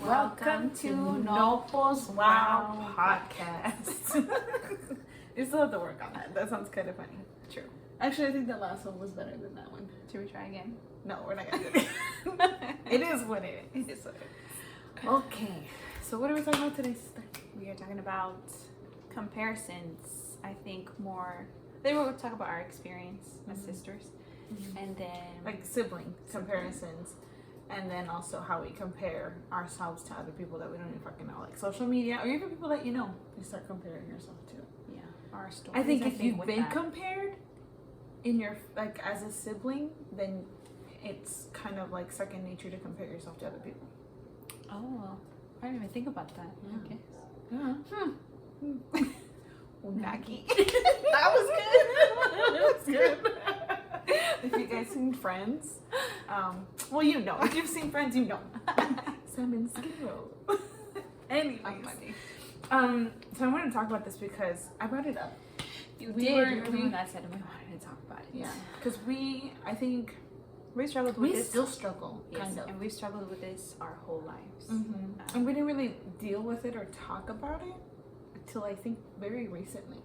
Welcome to nonposwow podcast. You still have to work on that. That sounds kind of funny. True. Actually, I think the last one was better than that one. Should we try again? No, we're not gonna do it. It is what it is. It is what it is. Okay. So what are we talking about today, sister? We are talking about comparisons. I think more. They will talk about our experience as sisters, and then Like sibling comparisons. And then also how we compare ourselves to other people that we don't even fucking know, like social media, or even people that you know. You start comparing yourself to. yeah, our stories. I think if you've with been that. compared in your like as a sibling, then it's kind of like second nature to compare yourself to other people. Oh, I didn't even think about that. Yeah. Okay. Yeah. Maggie. That was good. That was good. If you guys seen Friends, well, you know. If you've seen Friends, you know. Salmon Skittle. Anyways, so I wanted to talk about this because I brought it up. You did. You're the one that said we wanted to talk about it. Yeah, because I think we struggled with we this. still struggle, Yes, kind of. and we've struggled with this our whole lives. And we didn't really deal with it or talk about it until I think very recently.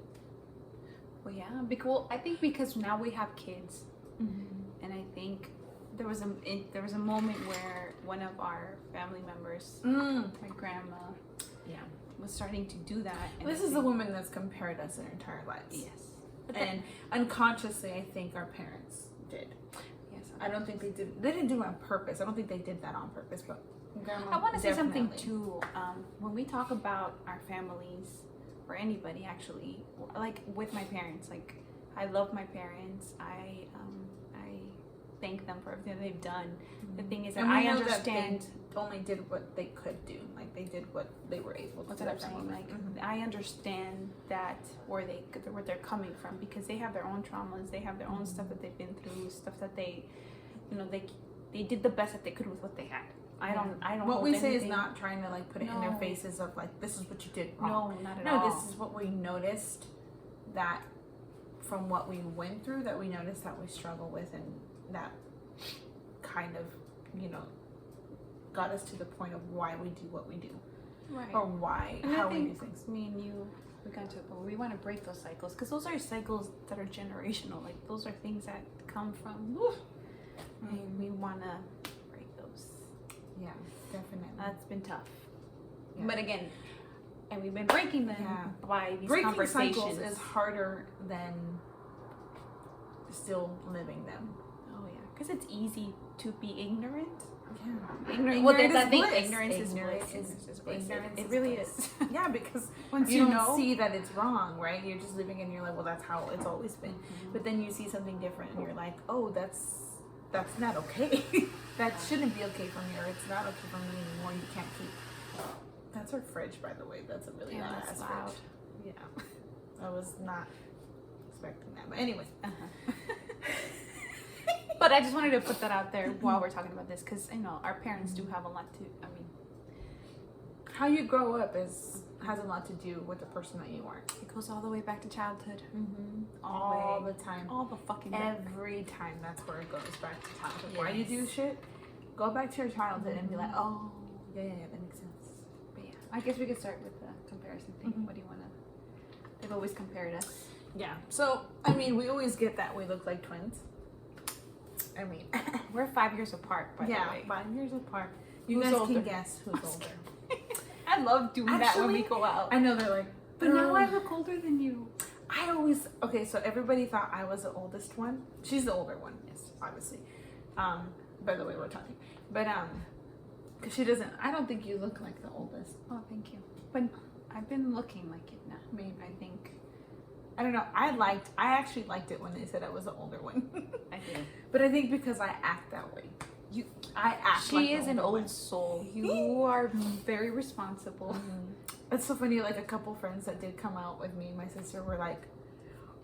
Well, yeah, I think because now we have kids, and I think there was a moment where one of our family members, my grandma, was starting to do that. And This is a woman that's compared us in her entire lives. Yes, And unconsciously, I think our parents did. yes. I don't think they did. They didn't do it on purpose. I don't think they did that on purpose. But grandma, I want to say something definitely. too. When we talk about our families, or anybody actually, like with my parents, like I love my parents. I thank them for everything they've done. The thing is that And we I know understand. that they only did what they could do. Like they did what they were able to. That's do what I'm at that saying. moment. Like I understand that where they're coming from, because they have their own traumas. They have their own stuff that they've been through. Stuff that they did the best that they could with what they had. I don't. What hold we say is anything- not trying to like put it in their No. faces of like this is what you did wrong. No, not at No, all. this is what we noticed that from what we went through that we noticed that we struggle with, and that kind of, got us to the point of why we do what we do, right. or why And how I we do think things. me and you, we want to break those cycles, because those are cycles that are generational. Like those are things that come from. And we want to break those. Yeah, definitely. That's been tough. Yeah. But again, and we've been breaking them by these Breaking conversations. cycles is harder than still living them. Oh yeah, because it's easy to be ignorant. Yeah. Ignorant. Well, Ignorance that is thing, bliss. ignorance is Ignorance bliss. is Ignorance bliss. It really is. Yeah, because Once you you don't know, see that it's wrong, right? You're just living in your life. Well, that's how it's always been. But then you see something different, and you're like, oh, that's not okay. That shouldn't be okay for me, or it's not okay for me anymore. You can't keep. That's our fridge, by the way. That's a really loud ass loud. fridge. Yeah, I was not expecting that. But anyway. But I just wanted to put that out there while we're talking about this, because our parents do have a lot to. I mean, How you grow up has a lot to do with the person that you are. it goes all the way back to childhood. All the time. All the fucking back. Every time, that's where it goes back to childhood. Yes. Why you do shit? Go back to your childhood and be like, oh, yeah, that makes sense. But yeah, I guess we could start with the comparison thing. What do you want to? They've always compared us. Yeah. So, I mean, we always get that we look like twins. I mean, We're 5 years apart, by the way. 5 years apart. You Who's guys older? can guess who's older. I love doing that when we Actually, go out. I know they're like, But now I look older than you. okay, so everybody thought I was the oldest one. She's the older one, yes, obviously. By the way, we're talking. But, because she doesn't, I don't think you look like the oldest. Oh, thank you. But I've been looking like it now. Maybe. I think I don't know. I actually liked it when they said I was the older one. I did. But I think because I act that way. I act She like is the an older old one. soul. You are very responsible. It's so funny, like a couple friends that did come out with me and my sister were like,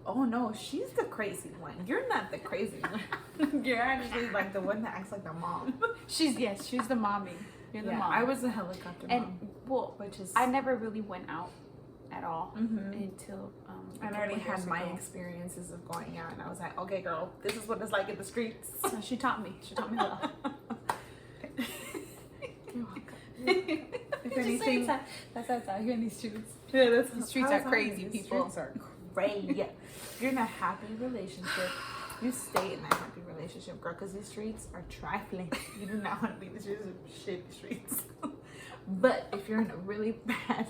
oh no, she's the crazy one. You're not the crazy one. You're actually like the one that acts like the mom. She's the mommy. You're the mom. I was the helicopter and mom. well, Which is I never really went out at all Mhm. until I already had my experiences of going out, and I was like, okay, girl, this is what it's like in the streets. So she taught me. She taught me well. You're welcome. If anything, that's how it's out here in these streets. yeah, that's The streets how are it's crazy, on. people. The streets are crazy. If you're in a happy relationship, you stay in that happy relationship, girl, because these streets are trifling. You do not want to be in the streets of shitty streets. But if you're in a really bad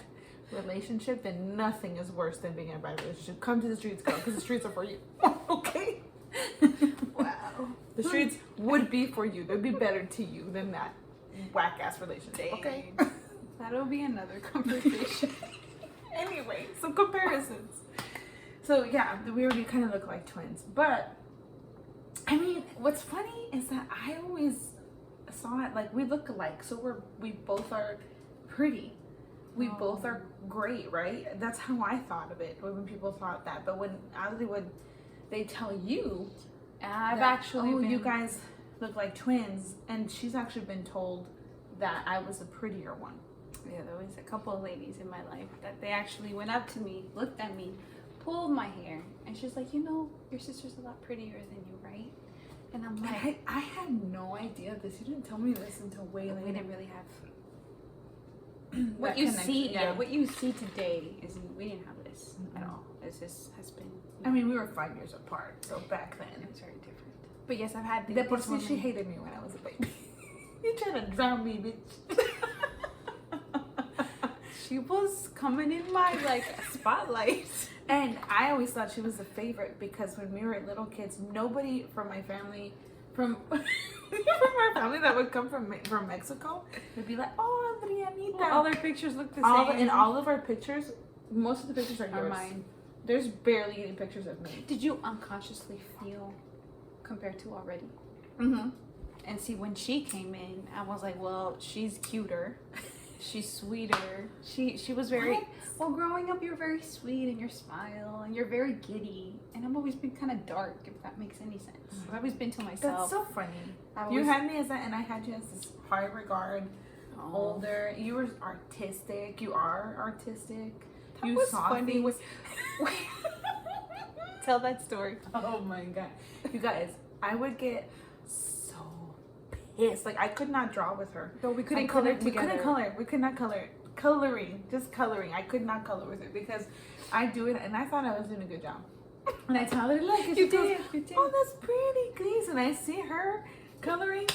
relationship, then nothing is worse than being in a bad relationship. Come to the streets, girl, because the streets are for you. Okay? Wow. The streets would be for you. They'd be better to you than that whack ass relationship. Okay? That'll be another conversation. Anyway, some comparisons. So yeah, we already kind of look like twins. But I mean, what's funny is that I always saw it like we look alike. So we both are pretty. We both are great, right? That's how I thought of it when people thought that. But when they tell you, I've that, actually oh, been... you guys look like twins, and she's actually been told that I was the prettier one. Yeah, there was a couple of ladies in my life that they actually went up to me, looked at me, pulled my hair, and she's like, your sister's a lot prettier than you, right? And I'm like, I had no idea this. You didn't tell me this until way later. we didn't really have what That you connection, see. yeah. Yeah, what you see today is we didn't have this at all. It's just has been. I mean, we were 5 years apart, so back then. It was very different. But yes, I've had. De por these sí, she women- hated me when I was a baby. You trying to drown me, bitch. She was coming in my spotlight. And I always thought she was a favorite because when we were little kids, nobody from my family, from our family that would come from Mexico, would be like, "Oh, Adrianita." All their pictures look the same. In all of our pictures, most of the pictures are Are yours. mine. There's barely any pictures of me. Did you unconsciously feel compared to already? Mm-hmm. And see, when she came in, I was like, well, she's cuter. She's sweeter. She was very... What? Well, growing up, you're very sweet and your smile and you're very giddy. And I've always been kind of dark, if that makes any sense. I've always been to myself. That's so funny. I You always- had me as that, and I had you as this high regard, Oh. older. You were artistic. You are artistic. That You was saw funny. things. Tell that story. Oh my god. You guys, I would get so pissed. Like, I could not draw with her. No, we I couldn't color We together. couldn't color. We could not color. Coloring. Just coloring. I could not color with her because I do it and I thought I was doing a good job. And I tell her, look, and You she goes, did, you did. oh, that's pretty, please. And I see her coloring.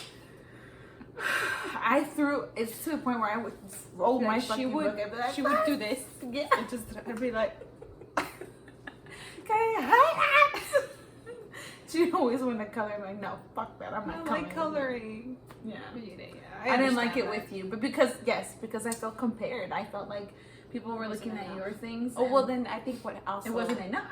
It's to the point where I would throw my Like, fucking book. I'd be like, she would do this. yeah. And just, I'd be like, Okay, hi. She always wanted to color. I'm like, no, fuck that. I'm I not like coloring. coloring. Yeah. I I didn't like it understand with you, but because I felt compared. I felt like people were looking Wasn't at enough. your things. Oh, well, and then I think what also... it wasn't enough.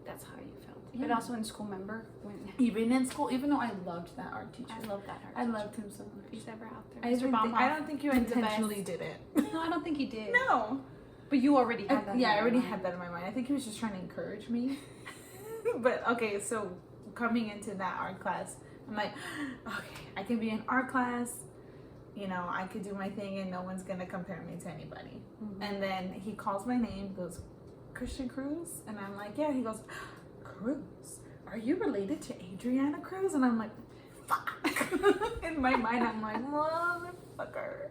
That's how you felt. Yeah. But also in school, remember? When Even in school, even though I loved that art teacher, I love that art I teacher. loved him so much. If he's ever out there. I Mr. don't think you Baumhoff, you're the intentionally best. did it. No, I don't think he did. No. But you already had that. Yeah, I in your already mind. had that in my mind. I think he was just trying to encourage me. But okay, so coming into that art class, I'm like, okay, I can be in art class. You know, I could do my thing and no one's going to compare me to anybody. Mhm. And then he calls my name, goes, Christian Cruz? And I'm like, yeah. He goes, Cruz? Are you related to Adriana Cruz? And I'm like, fuck. In my mind, I'm like, motherfucker.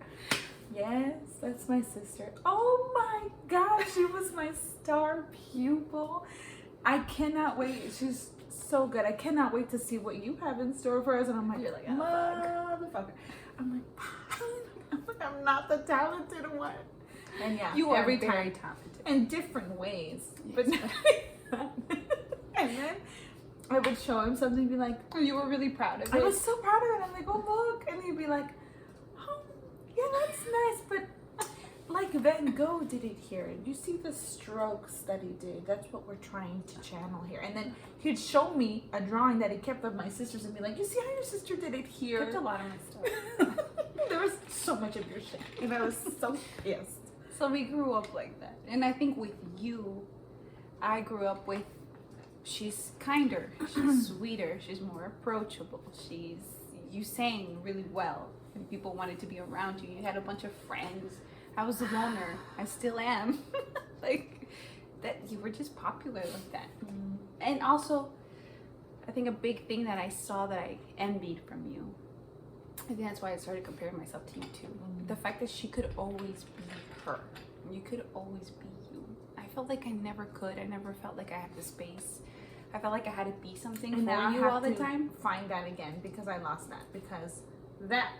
Yes, that's my sister. Oh my gosh, she was my star pupil. I cannot wait. She's so good. I cannot wait to see what you have in store for us. And I'm like, You're like, oh, motherfucker. I'm like, I'm not the talented one. And yeah, You are every very time talented. in different ways. Yes. But and then I would show him something and be like, You were really proud of it. I was so proud of it. I'm like, oh look, and he'd be like, oh yeah, that's nice, but like Van Gogh did it here. You see the strokes that he did. That's what we're trying to channel here. And then he'd show me a drawing that he kept of my sister's and be like, you see how your sister did it here? kept a lot of my stuff. There was so much of your shit, and I was so pissed. So we grew up like that. And I think with you, I grew up with, she's kinder, she's sweeter, she's more approachable, you sang really well, and people wanted to be around you. You had a bunch of friends. I was a loner. I still am. Like, that you were just popular like that. And also, I think a big thing that I saw that I envied from you I think that's why I started comparing myself to you too. The fact that she could always be her. You could always be you. I felt like I never could. I never felt like I had the space. I felt like I had to be something And now for I you have all the to time. find that again because I lost that. Because that,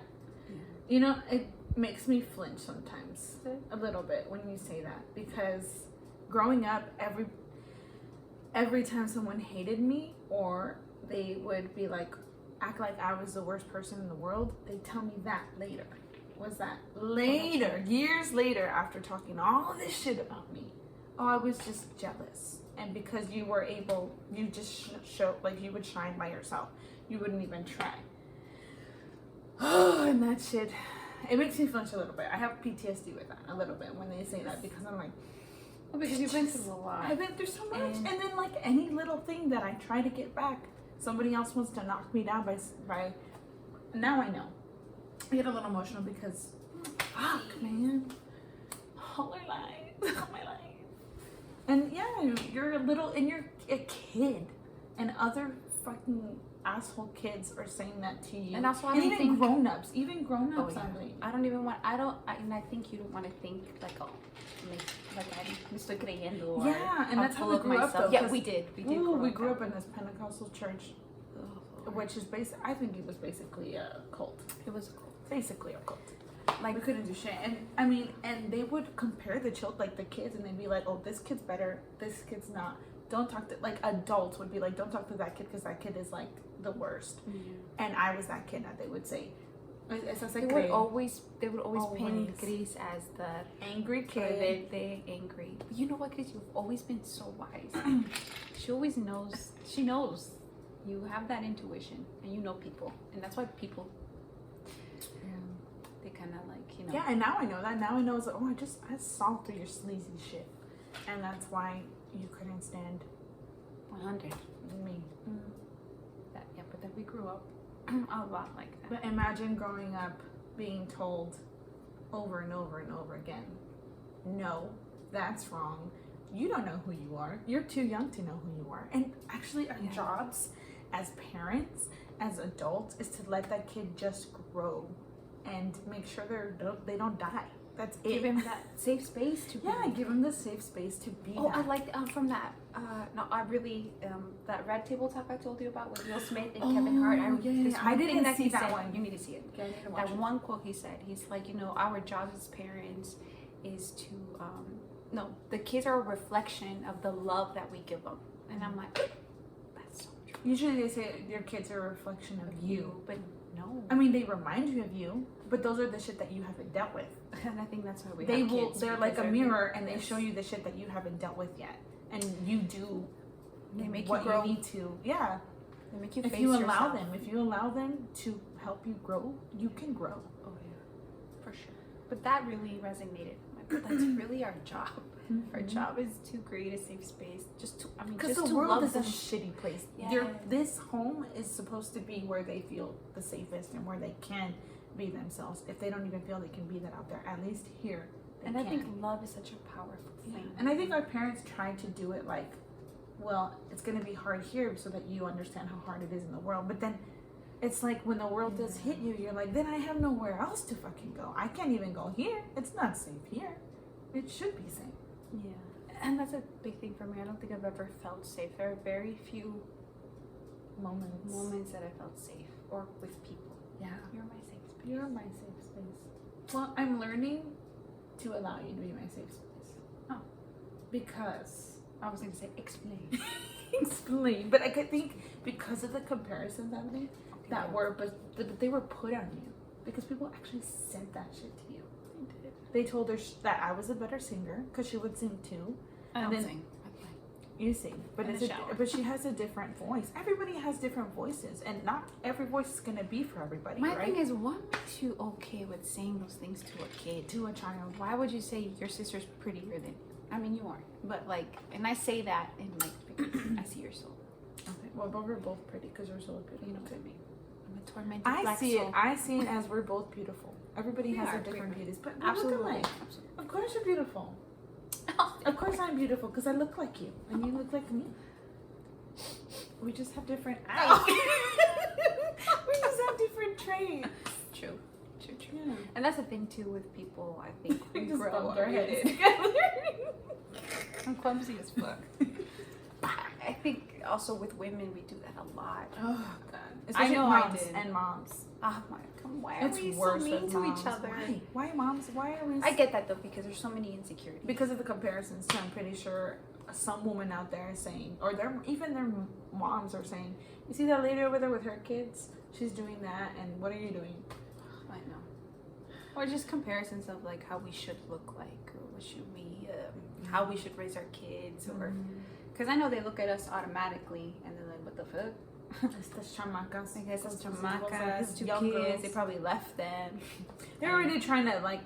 you know, it makes me flinch sometimes a little bit when you say that. Because growing up, every time someone hated me or they would be like, act like I was the worst person in the world, they tell me that later. Was that later, years later, after talking all this shit about me? Oh, I was just jealous. And because you were able, you just show, like you would shine by yourself. You wouldn't even try. Oh, and that shit, it makes me flinch a little bit. I have PTSD with that a little bit when they say that because I'm like, Well, because you've been through a lot. I've been through so much. And then like any little thing that I try to get back, somebody else wants to knock me down by now I know. I get a little emotional because fuck, man. All my life. And yeah, you're a little, and you're a kid, and other fucking asshole kids are saying that to you. And also, and even grown-ups, oh, yeah. I'm like, I don't even want. And I think you don't want to think like, oh, like I me estoy creyendo. Or yeah, and I'm that's how full we of grew up. myself. Though, Yeah, we did. We grew up in this Pentecostal church, which is I think it was basically a cult. It was a cult. Basically a cult. Like we couldn't do shit, and I mean, and they would compare the children, like the kids, and they'd be like, "Oh, this kid's better. This kid's not. Don't talk to." Like adults would be like, "Don't talk to that kid because that kid is like the worst." Mm-hmm. And I was that kid that they would say. They would always pin Chris as the angry or kid. they angry. But you know what, Chris? You've always been so wise. She always knows. She knows. You have that intuition, and you know people, and that's why people. They kind of like, you know. Yeah, and now I know that. Now I know it's like, oh, I saw through your sleazy shit, and that's why you couldn't stand 100. me. Yeah, but then we grew up a lot like that. But imagine growing up being told over and over and over again, no, that's wrong. You don't know who you are. You're too young to know who you are. And actually, our jobs as parents, as adults, is to let that kid just grow and make sure they don't die. That's it. Give him that safe space to be. Yeah, give him the safe space to be. Oh, that. I like that. I really that Red Table Talk I told you about with Will Smith and Kevin Hart. I didn't see that one. You need to see it. Yeah, I need to watch That it. one quote he said. He's like, you know, our job as parents is to no, the kids are a reflection of the love that we give them. And I'm like, that's so true. Usually they say your kids are a reflection of you, But no. I mean, they remind you of you, but those are the shit that you haven't dealt with. And I think that's why we They have will. kids, They're because like a mirror, and they show you the shit that you haven't dealt with yet, and you do. They make what you grow. You need to. Yeah. They make you If face you allow yourself. them, if you allow them to help you grow, you can grow. Oh yeah, for sure. But that really resonated. Like, that's really our job. Our job is to create a safe space. Because just the to world love is them. a shitty place. Yeah. This home is supposed to be where they feel the safest and where they can be themselves. If they don't even feel they can be that out there, at least here they And can. I think love is such a powerful thing. And I think our parents tried to do it like, well, it's going to be hard here so that you understand how hard it is in the world. But then it's like when the world does hit you, you're like, then I have nowhere else to fucking go. I can't even go here. It's not safe here. It should be safe. Yeah. And that's a big thing for me. I don't think I've ever felt safe. There are very few moments that I felt safe or with people. Yeah. You're my safe space. You're my safe space. Well, I'm learning to allow you to be my safe space. Oh. Because I was going to say explain. explain, but I could think because of the comparisons I made that were, but they were put on you because people actually said that shit to you. They did. They told her that I was a better singer because she would sing too. I don't then- sing. You sing, but In the shower. but she has a different voice. Everybody has different voices, and not every voice is gonna be for everybody. My right? thing is, what makes you okay with saying those things to a kid? To a child. Why would you say your sister's prettier than? I mean, you are, but like, and I say that in like because I see your soul. Okay. Well, but we're both pretty because we're so pretty. You know what I mean? I'm a tormented I black see soul. it. I see it as we're both beautiful. Everybody We has are, their we different are. beauties, but we Absolutely. look alike. Of course you're beautiful. Of course I'm beautiful because I look like you and you look like me. We just have different eyes. We just have different traits. True. Yeah. And that's the thing too with people. I think we Just grow bump up. their heads with it. together. I'm clumsy as fuck. I think also with women we do that a lot. Oh god. I Especially know I moms did. and moms. Oh my god, why are It's we so worse mean with to moms. each other? Why moms? Why are we? I get that though because there's so many insecurities. Because of the comparisons too. I'm pretty sure some woman out there is saying, or even their moms are saying, you see that lady over there with her kids? She's doing that, and what are you doing? I know. Or just comparisons of like how we should look like, or what should we, how we should raise our kids, or because I know they look at us automatically and they're like, what the fuck? Estas chamacas. I guess it's Those chamacas, two young kids. girls. They probably left them. They're already trying to like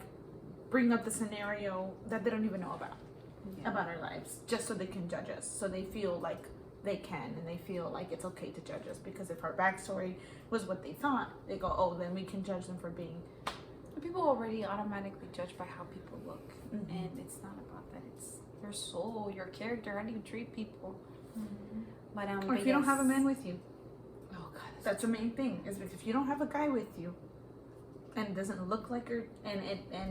bring up the scenario that they don't even know about our lives, just so they can judge us. So they feel like they can, and they feel like it's okay to judge us because if our backstory was what they thought, they go, oh, then we can judge them for being. People already automatically judge by how people look, and it's not about that. It's your soul, your character, how do you treat people. But Or if you don't have a man with you. Oh god, That's the main thing. Is if you don't have a guy with you, and it doesn't look like your, and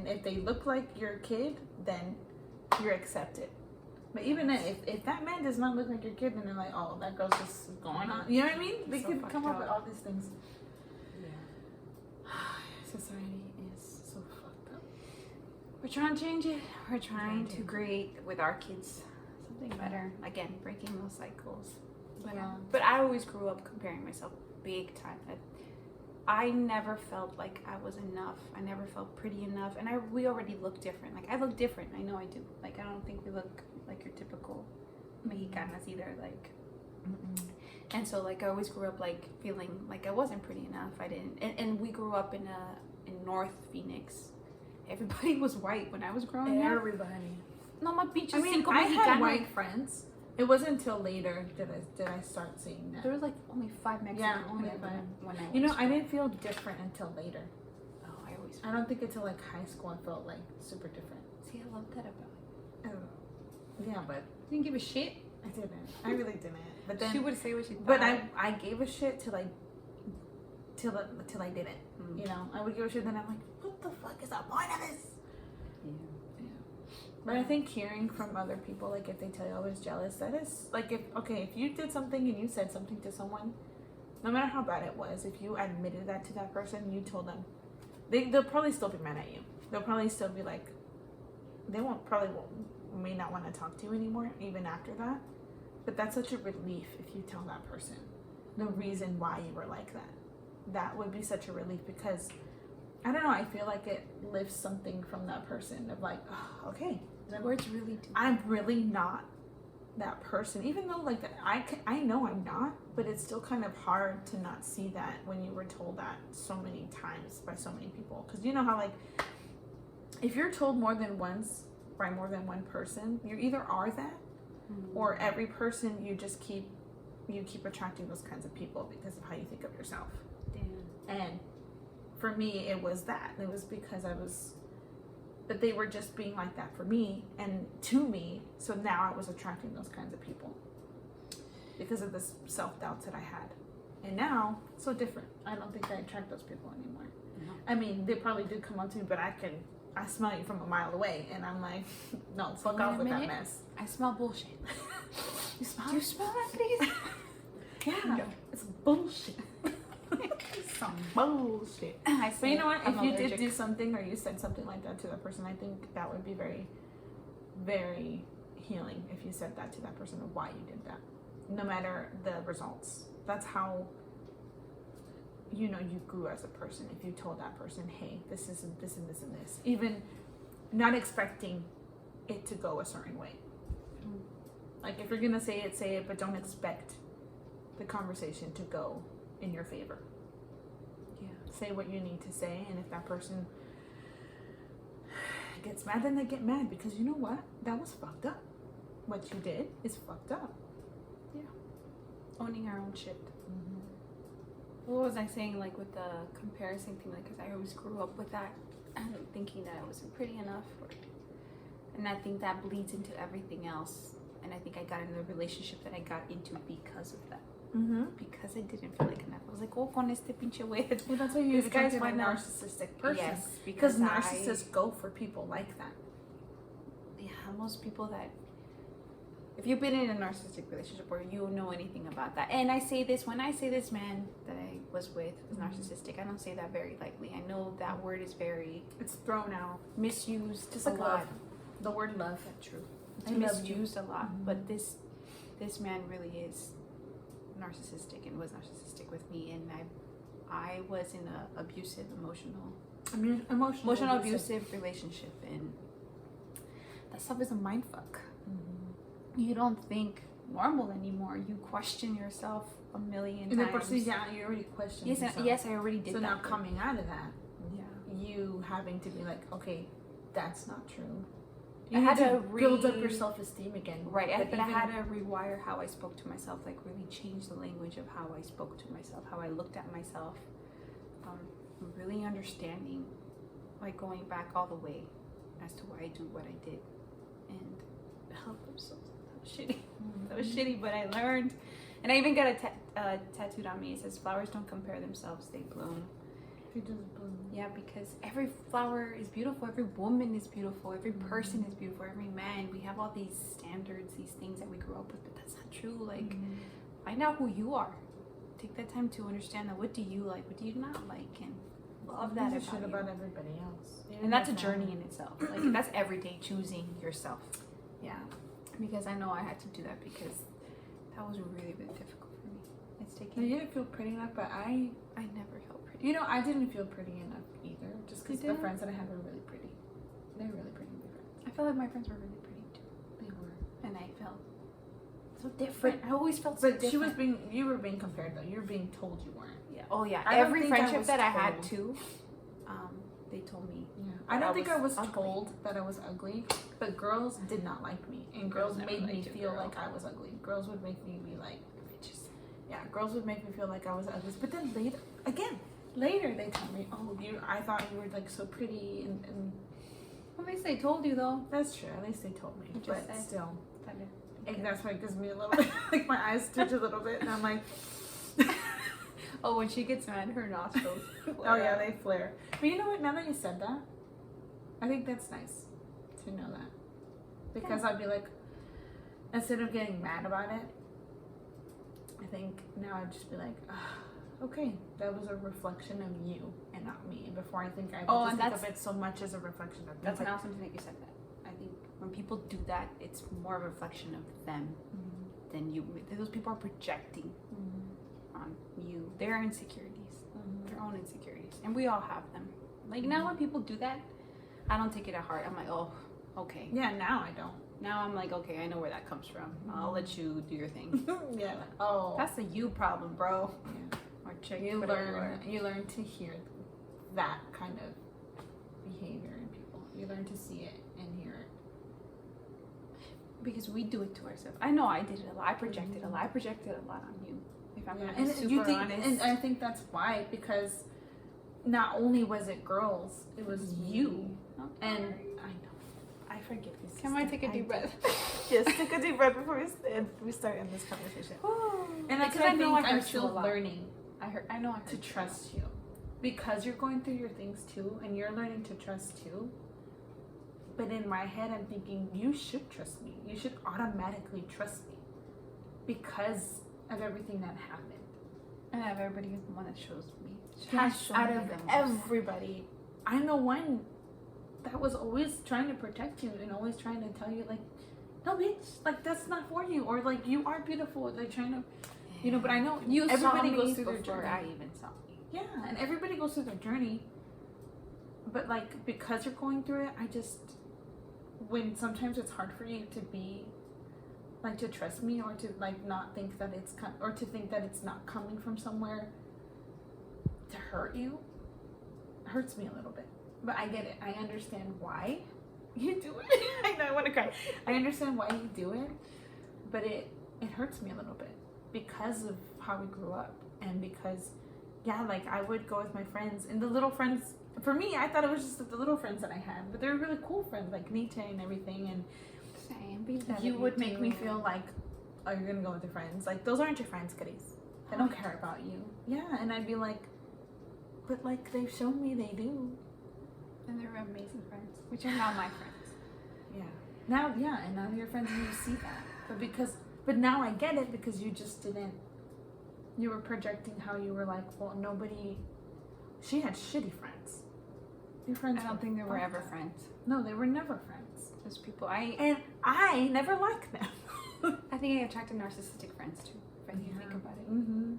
if they look like your kid, then you're accepted. But even then, if that man does not look like your kid, then they're like, oh, that girl's just going on. You know what I mean? They So can fucked come up up. with all these things. Yeah. Society is so fucked up. We're trying to change it. We're trying to create with our kids something better. Again, breaking those cycles. But, Yeah. but I always grew up comparing myself big time. I never felt like I was enough. I never felt pretty enough. And we already look different. Like, I look different. I know I do. Like, I don't think we look like your typical Mexicanas either. Like, and so, like, I always grew up, like, feeling like I wasn't pretty enough. I didn't. And we grew up in North Phoenix. Everybody was white when I was growing up. Everybody. No, my pinches I mean, cinco I had Mexicanos. white friends. It wasn't until later did I start seeing that. There was like only 5 Mexicans. Yeah, only 5. When I You know, was I didn't feel different until later. Oh, I always. I don't think until like high school I felt like super different. See, I love that about it. Yeah, but You didn't give a shit. I didn't. I really didn't. But then, She would say what she thought. but I gave a shit till I didn't. You know, I would give a shit, then I'm like, what the fuck is the point of this? But I think hearing from other people, like if they tell you I was jealous, that is like if you did something and you said something to someone, no matter how bad it was, if you admitted that to that person, you told them, they'll probably still be mad at you. They'll probably still be like, they may not want to talk to you anymore even after that. But that's such a relief if you tell that person the reason why you were like that. That would be such a relief because I don't know, I feel like it lifts something from that person of like, oh, okay, words really do. I'm really not that person, even though like I know I'm not, but it's still kind of hard to not see that when you were told that so many times by so many people. Because you know how like if you're told more than once by more than one person, you either are that or every person you just keep attracting those kinds of people because of how you think of yourself. Damn. And for me, it was that. It was because but they were just being like that for me and to me. So now I was attracting those kinds of people because of this self-doubts that I had. And now, it's so different. I don't think I attract those people anymore. No. I mean, they probably do come up to me, but I smell you from a mile away. And I'm like, no, fuck Wait off a with that minute. mess. I smell bullshit. You smell Do you smell that, please? Yeah, No. it's bullshit. Some bullshit. I But you know what? I'm If you did allergic. do something or you said something like that to that person, I think that would be very, very healing if you said that to that person of why you did that. No matter the results. That's how you know you grew as a person. If you told that person, hey, this isn't this and this and this. Even not expecting it to go a certain way. Like if you're gonna say it, but don't expect the conversation to go in your favor. Say what you need to say, and if that person gets mad, then they get mad because you know what? That was fucked up. What you did is fucked up. Yeah. Owning our own shit. What was I saying, like with the comparison thing? Like, because I always grew up with that, thinking that I wasn't pretty enough, and I think that bleeds into everything else. And I think I got into the relationship that I got into because of that. because I didn't feel like enough. I was like, oh, con este pinche güey. Well, that's why you This guy's attracted a one of- narcissistic person. Yes, Because because narcissists go for people like that. Yeah, most people that, if you've been in a narcissistic relationship or you know anything about that, and I say this, when I say this man that I was with was narcissistic, I don't say that very lightly. I know that word is very It's thrown out. misused, Just a like lot. love. The word love. That's true. I It's love you. misused a lot, Mhm. but this man really is narcissistic and was narcissistic with me, and I was in a abusive emotional abusive relationship, and that stuff is a mind fuck. You don't think normal anymore. You question yourself a million And then, times. you already questioned Yes, yourself. yes, I already did So that. now coming out of that, yeah, you having to be like, okay, that's not true. I You had had to to build up your self-esteem again. right. But I even- had to rewire how I spoke to myself, like really change the language of how I spoke to myself, how I looked at myself. Really understanding, like going back all the way as to why I do what I did, and that was shitty. That was shitty, but I learned, and I even got a tattooed on me. It says, "Flowers don't compare themselves; they bloom." It just bloom. Yeah, because every flower is beautiful, every woman is beautiful, every person is beautiful, every man. We have all these standards, these things that we grew up with, but that's not true. Like, find out who you are. Take that time to understand that. What do you like? What do you not like? And love that Give a shit about about you. everybody else. And that's a journey in itself. Like, that's every day choosing yourself. Yeah. Because I know I had to do that because that was really, really difficult for me. It's No, taken. you didn't feel pretty enough, but I never felt pretty. you know, I didn't feel pretty enough either. Just because You the didn't? friends that I had were really pretty. They were really pretty. I felt like my friends were really pretty too. They were. And I felt so different. I always felt so But different. you were being compared though. You were being told you weren't. Yeah. Oh yeah. I don't Every think I friendship was that I had told. too, they told me. Yeah. I don't think I was ugly. told that I was ugly, but girls did not like me, and girls never made me liked you, feel girl. like I was ugly. Girls would make me be like, girls would make me feel like I was ugly. But then later they told me, oh, I thought you were like so pretty, and At least they told you though. that's true. At least they told me, You just but said. still, Okay. and that's why it gives me a little bit like my eyes twitch a little bit, and I'm like, Oh, when she gets mad, her nostrils. oh yeah, they flare. But you know what? Now that you said that, I think that's nice to know that, because I'd be like, instead of getting mad about it, I think now I'd just be like, okay, that was a reflection of you and not me. Before I think I would just think of it so much as a reflection of That's like, an awesome thing that you said that. I think when people do that, it's more a reflection of them than you. Those people are projecting on you their insecurities, their own insecurities, and we all have them. Like now, when people do that, I don't take it at heart. I'm like, oh, okay. yeah, now I don't. Now I'm like, okay, I know where that comes from. I'll let you do your thing. Yeah. Oh. That's a you problem, bro. Yeah. Or chick. You whatever you are. learn. You learn to hear that kind of behavior in people. You learn to see it and hear it. Because we do it to ourselves. I know I did it a lot. I projected a lot. I projected a lot on you. If I'm gonna be super honest. And I think that's why, because not only was it girls, it was you. And I know. I forget this. Can I take a deep breath? Yes, take a deep breath before we start in this conversation. And that's Because what I know I I'm hurt you a still lot. learning I know I to hurt you. trust you, because you're going through your things too, and you're learning to trust too. But in my head, I'm thinking you should trust me. You should automatically trust me because of everything that happened. And everybody is the one that shows me. Yes, shown out me of the most. everybody, I'm the one that was always trying to protect you and always trying to tell you, like, no, bitch, like that's not for you, or like you are beautiful. Like trying to, you know. But I know You everybody saw goes me through their before journey. I even saw me. Yeah, and everybody goes through their journey. But like, because you're going through it, I just, when sometimes it's hard for you to be, like, to trust me, or to like not think that it's or to think that it's not coming from somewhere to hurt you, it hurts me a little bit. But I get it. I understand why you do it. I know I want to cry. I understand why you do it, but it hurts me a little bit because of how we grew up, and because, yeah, like I would go with my friends, and the little friends, for me, I thought it was just the little friends that I had, but they were really cool friends, like Nita and everything, and Same. you would make me feel like, oh, you're gonna go with your friends. Like, those aren't your friends, Grace. They don't care about you. Yeah, and I'd be like, but like they've shown me they do. And they're amazing friends, which are not my friends. Yeah. Now, yeah, and now you're friends and you see that. But now I get it because you just didn't. You were projecting how you were like, well, nobody. She had shitty friends. Your friends. I don't think they were like ever that. friends. No, they were never friends. Those people, And I never liked them. I think I attracted narcissistic friends too. If you think about it. Mm-hmm.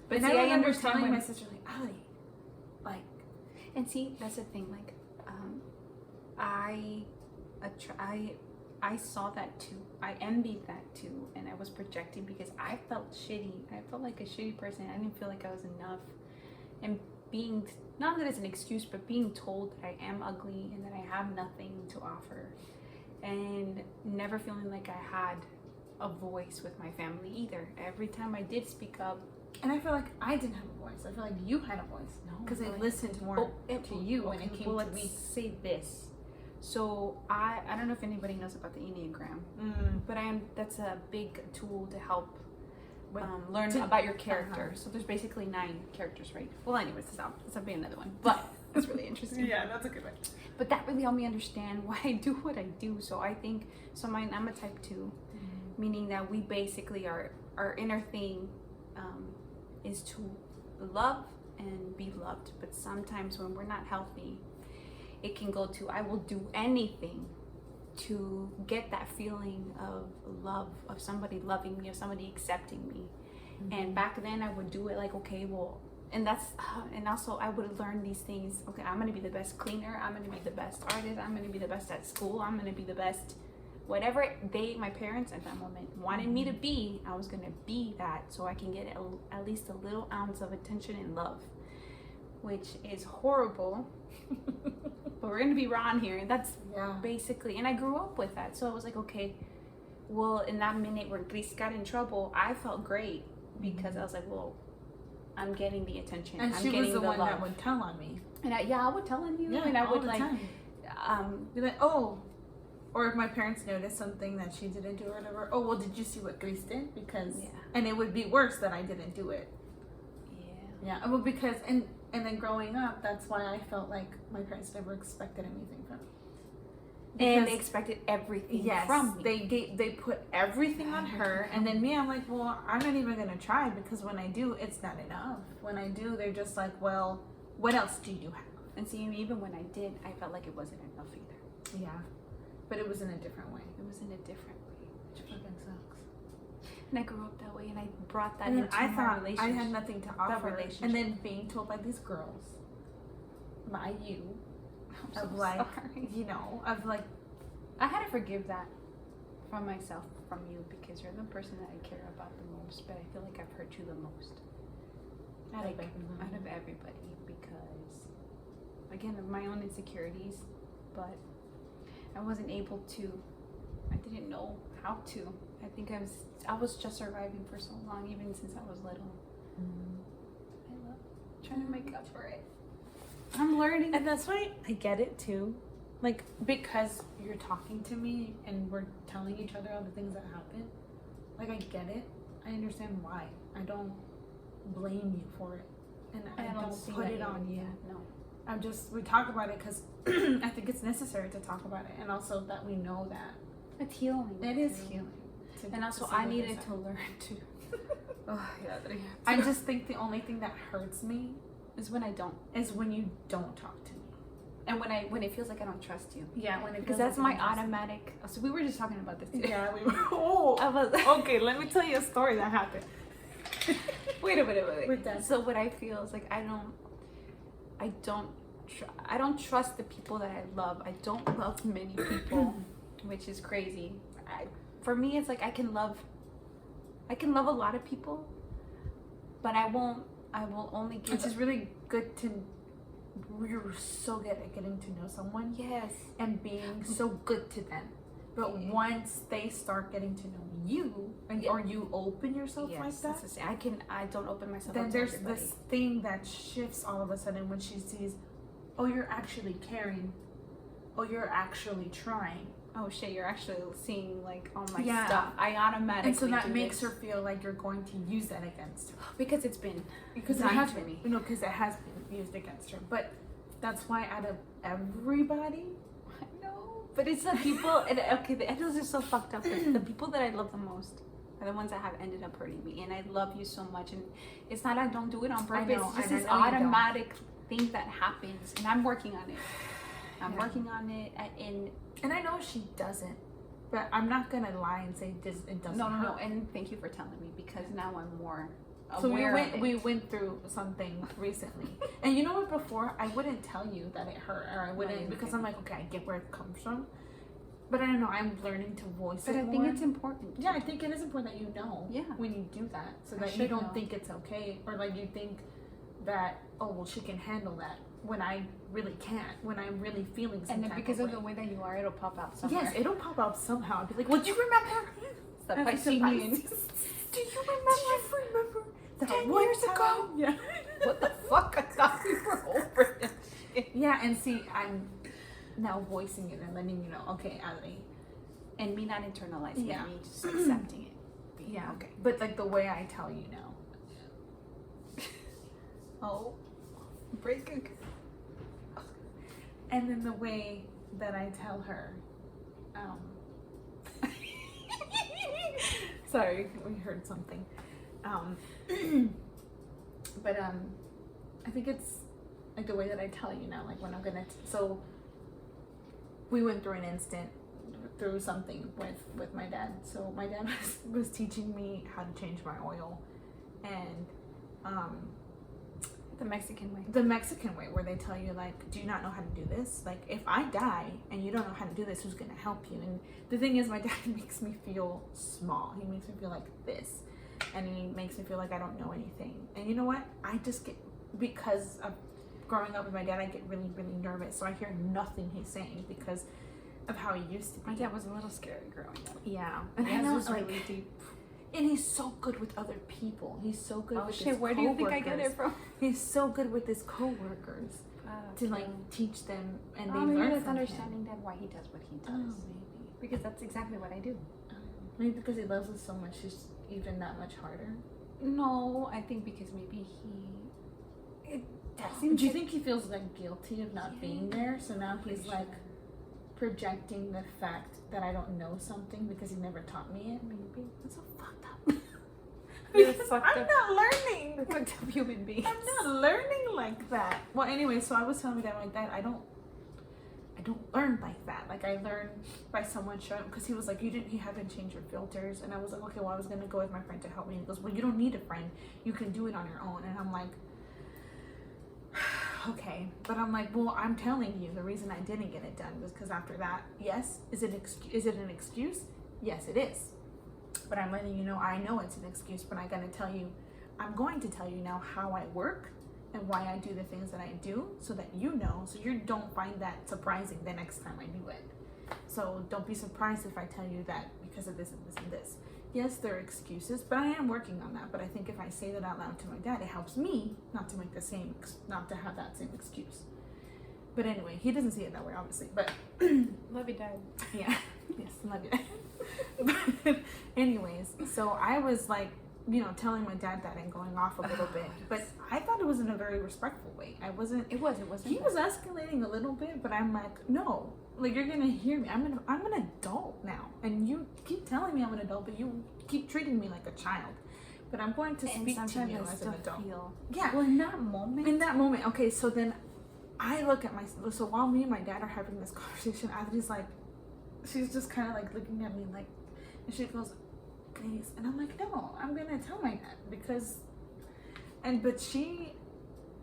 But And see, I I remember understand telling when, my sister like, Ali, like, and see, that's the thing. Like, I saw that too. I envied that too, and I was projecting because I felt shitty. I felt like a shitty person. I didn't feel like I was enough, and being, not that it's an excuse, but being told that I am ugly and that I have nothing to offer, and never feeling like I had a voice with my family either. Every time I did speak up, and I feel like I didn't have a voice. I feel like you had a voice. No, because they like, listened more to you when it came to let's me. say this. So I don't know if anybody knows about the Enneagram, but that's a big tool to help learn about your character. So there's basically 9 characters, right? Well, anyways, that'll be another one, but it's really interesting. Yeah, that's a good one. But that really helped me understand why I do what I do. So I think, I'm a type 2, meaning that we basically our inner thing is to love and be loved. But sometimes when we're not healthy, it can go to, I will do anything to get that feeling of love, of somebody loving me, of somebody accepting me. And back then I would do it like, okay, well, and also I would learn these things. Okay, I'm going to be the best cleaner. I'm going to be the best artist. I'm going to be the best at school. I'm going to be the best, whatever my parents at that moment wanted me to be, I was going to be that, so I can get at least a little ounce of attention and love, which is horrible. But we're gonna be raw on here. That's basically, and I grew up with that. So I was like, okay, well, in that minute where Chris got in trouble, I felt great because I was like, well, I'm getting the attention. And I'm she getting was the one love. that would tell on me. And I would tell on you, Yeah, and I all would the like, time. Be like, oh, or if my parents noticed something that she didn't do or whatever, oh, well, did you see what Grace did? Because, and it would be worse that I didn't do it. Yeah, well, because, and then growing up, that's why I felt like my parents never expected anything from me. And they expected everything from me. They put everything on her, and then me, I'm like, well, I'm not even gonna try because when I do, it's not enough. When I do, they're just like, well, what else do you have? And see, even when I did, I felt like it wasn't enough either. Yeah, but it was in a different way. It was in a different way, which fucking sucks. And I grew up that way, and I brought that and into I my thought relationship. I had nothing to offer, relationship. and then being told by these girls, by you, I'm of so like, sorry. you know, of like, I had to forgive that from myself, from you, because you're the person that I care about the most, but I feel like I've hurt you the most. Out of everybody, because, again, of my own insecurities, but I wasn't able to, I didn't know how to. I think I was just surviving for so long, even since I was little. I love trying to make up for it. I'm learning. And that's why I get it too. Like, because you're talking to me and we're telling each other all the things that happen. Like, I get it. I understand why. I don't blame you for it. And I don't put it on you. No. We talk about it because I think it's necessary to talk about it. And also that we know that. It's healing. It is healing. And also I needed to learn to. I just think the only thing that hurts me is when I don't. Is when you don't talk to me. And when it feels like I don't trust you. Yeah, when it because that's my automatic. So we were just talking about this too. Yeah, we were. Oh, okay. Let me tell you a story that happened. Wait. We're done. So what I feel is like I don't trust the people that I love. I don't love many people, which is crazy. For me, it's like I can love a lot of people, but I will only give. Which is really good to. We're so good at getting to know someone. Yes. And being so good to them. But once they start getting to know you, or you open yourself like that, I don't open myself. Then up there's to everybody. this thing that shifts all of a sudden when she sees, oh, you're actually caring. Oh, you're actually trying. oh shit, you're actually seeing like all my Yeah. stuff. I automatically And so that do makes this. her feel like you're going to use that against her. Because it's been Because it done has to been, me. you know, because it has been used against her. But that's why out of everybody, I know. But it's the people, and okay, the Echoes are so fucked up. But the people that I love the most are the ones that have ended up hurting me. And I love you so much. And it's not I don't do it on purpose. know, It's just and I this know you don't. automatic thing that happens. And I'm working on it. I'm Yeah. working on it. and I know she doesn't, but I'm not gonna lie and say this. It doesn't. No. hurt. And thank you for telling me, because now I'm more So aware of it. we went through something recently, and you know what? Before I wouldn't tell you that it hurt, or I wouldn't, you because didn't. I'm like, okay, I get where it comes from, but I don't know. I'm learning to voice But it I more. think it's important. Yeah, I think it is important that you know. Yeah. When you do that, so I that you should don't know. think it's okay, or like you think that, oh well, she can handle that when I really can't, when I'm really feeling some And then type because of way. the way that you are, it'll pop out somewhere. Yes, it'll pop up somehow. I'll be like, would you remember? Stop As by a seeing me. surprise. Do you remember? That 10 one years time? ago? Yeah. What the fuck? I thought we were over that shit. Yeah, and see, I'm now voicing it and letting you know, okay, Ali. And me not internalizing Yeah. it, me just accepting it. Yeah. Okay. But like the way I tell you now. Oh. Breaking. And then the way that I tell her, sorry, we heard something. But I think it's like the way that I tell you now, like when I'm gonna. So we went through an instant, through something with my dad. So my dad was teaching me how to change my oil, and The Mexican way. the Mexican way, where they tell you like, do you not know how to do this? Like, if I die and you don't know how to do this, who's gonna help you? And the thing is, my dad makes me feel small. He makes me feel like this, and he makes me feel like I don't know anything. And you know what? I just get, because of growing up with my dad, I get really, really nervous. So I hear nothing he's saying because of how he used to be. My dad was a little scary growing up. Yeah, and I His know, was like, really deep. and he's so good with other people. He's so good Oh with shit, his where do you think I get coworkers. it from? He's so good with his coworkers to like teach them, and they maybe learn that's from understanding that why he does what he him. does. Oh, maybe. Because that's exactly what I do. Maybe because he loves us so much, he's even that much harder. No, I think because maybe that Do seems you like- think he feels like guilty of not being there? So now he's like projecting the fact that I don't know something because he never taught me it. maybe That's so fucked up. You're Because fucked I'm up. not learning. what type of human beings? I'm not learning like that. Well, anyway, so I was telling my dad like that. I don't learn like that. Like I learn by someone showing, because he was like, you haven't changed your filters, and I was like, okay, well, I was gonna go with my friend to help me. He goes, well, you don't need a friend. You can do it on your own. And I'm like, okay, but I'm like, well, I'm telling you, the reason I didn't get it done was because after that, yes, is it an excuse? Yes, it is. But I'm letting you know, I know it's an excuse, but I'm going to tell you now how I work and why I do the things that I do, so that you know, so you don't find that surprising the next time I do it. So don't be surprised if I tell you that because of this and this and this. Yes, there are excuses, but I am working on that. But I think if I say that out loud to my dad, it helps me not to make not to have that same excuse. But anyway, he doesn't see it that way, obviously. But Love you, Dad. yeah, yes, love you. But anyways, so I was like, telling my dad that and going off a little bit, but I thought it was in a very respectful way. I wasn't. It wasn't. He was escalating a little bit, but I'm like, no, like you're gonna hear me. I'm an adult now, and you keep telling me I'm an adult, but you keep treating me like a child. But I'm going to speak to you as an adult. Yeah. Well, in that moment. Okay, so then I look at so while me and my dad are having this conversation, Adri's like, she's just kind of like looking at me like, and she goes, please. And I'm like, no, I'm gonna tell my dad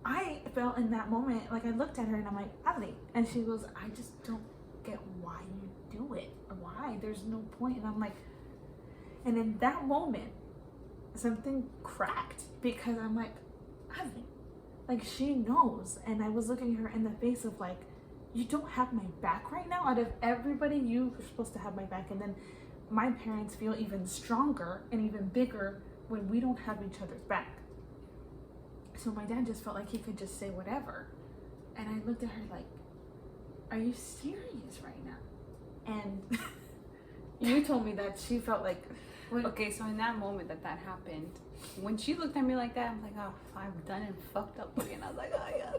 I felt in that moment, like I looked at her and I'm like, Adri, and she goes, I just don't get why you do it. Why? There's no point. And I'm like, and in that moment, something cracked, because I'm like, Adri, like she knows. And I was looking at her in the face of like, you don't have my back right now. Out of everybody, you were supposed to have my back. And then my parents feel even stronger and even bigger when we don't have each other's back. So my dad just felt like he could just say whatever. And I looked at her like, are you serious right now? And you told me that she felt like... Okay, so in that moment that happened, when she looked at me like that, I'm like, oh, I've done and fucked up again. I was like, oh yeah,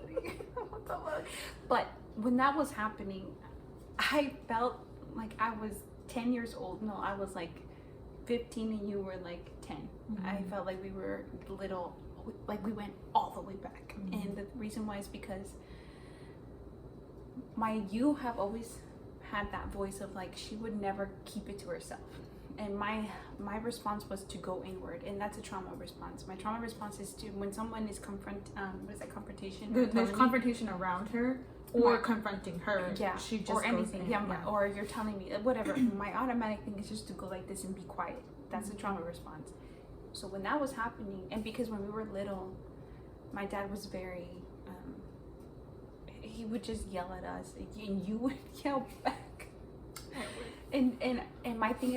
what the fuck? But when that was happening, I felt like I was 10 years old. No, I was like 15 and you were like 10. Mm-hmm. I felt like we were little, like we went all the way back. Mm-hmm. And the reason why is because you have always had that voice of like, she would never keep it to herself. And my response was to go inward, and that's a trauma response. My trauma response is to when someone is confrontation? There's confrontation around her, or confronting her. Yeah, she just or anything. In, yeah, or you're telling me whatever. My automatic thing is just to go like this and be quiet. That's a trauma response. So when that was happening, and because when we were little, my dad was very. He would just yell at us, and you would yell back. And my thing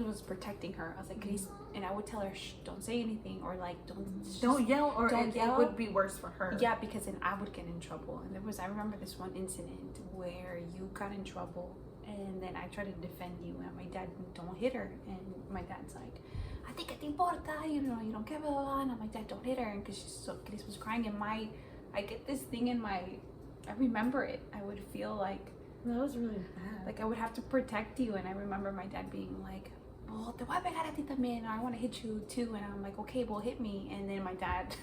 was protecting her. I was like, Chris, and I would tell her, shh, don't say anything, or like don't yell, or don't yell. It would be worse for her. Yeah, because then I would get in trouble. And I remember this one incident where you got in trouble, and then I tried to defend you, and my dad, don't hit her, and my dad's like, I think it importa, you don't care, blah, blah, blah. And my dad, don't hit her, and because Chris was crying, and I get this thing in I remember it. I would feel like. That was really bad. Like, I would have to protect you, and I remember my dad being like, well, te voy a pegar a ti también, I want to hit you too, and I'm like, okay, well, hit me. And then my dad,